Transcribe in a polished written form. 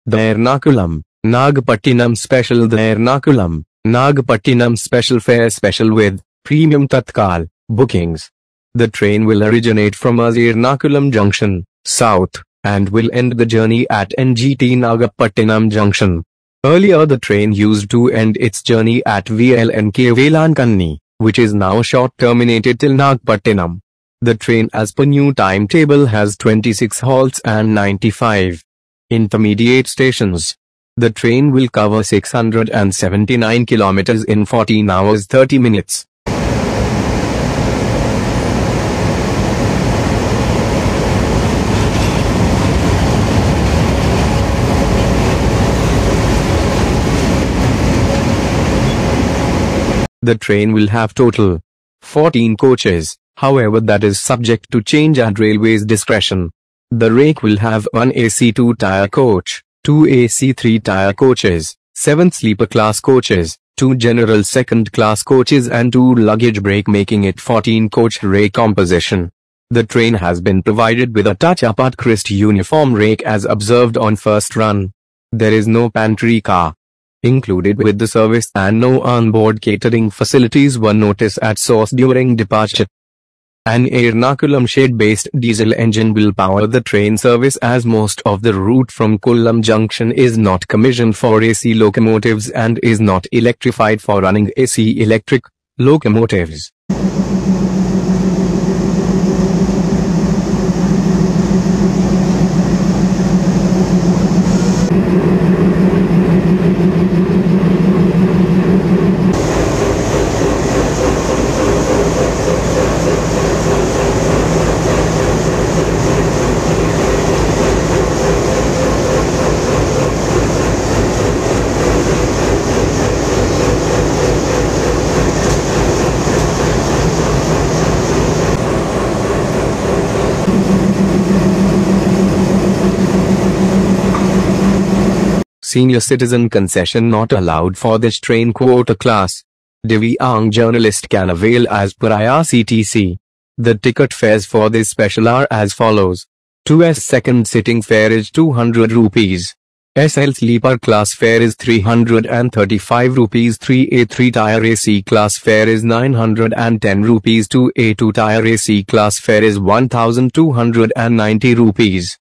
The Ernakulam Nagapattinam Special. The Ernakulam Nagapattinam Special Fare Special with premium Tatkal bookings. The train will originate from Ernakulam Junction, south, and will end the journey at Nagapattinam Junction. Earlier the train used to end its journey at VLNK Velankanni, which is now short terminated till Nagapattinam. The train as per new timetable has 26 halts and 95 intermediate stations. The train will cover 679 kilometers in 14 hours 30 minutes. The train will have total 14 coaches, however that is subject to change at railway's discretion. The rake will have one AC 2-tier coach, 2 AC 3-tier coaches, 7 sleeper class coaches, 2 general second-class coaches and 2 luggage brake, making it 14-coach rake composition. The train has been provided with a touch-up Utkrist Uniform Rake as observed on first run. There is no pantry car included with the service and no onboard catering facilities were noticed at source during departure. An Ernakulam shed-based diesel engine will power the train service as most of the route from Ernakulam Junction is not commissioned for AC locomotives and is not electrified for running AC electric locomotives. Senior citizen concession not allowed for this train quota class. Divyang journalist can avail as per IRCTC. The ticket fares for this special are as follows. 2S second sitting fare is 200 rupees. SL sleeper class fare is 335 rupees. 3A 3-tier AC class fare is 910 rupees. 2A 2-tier AC class fare is 1290 rupees.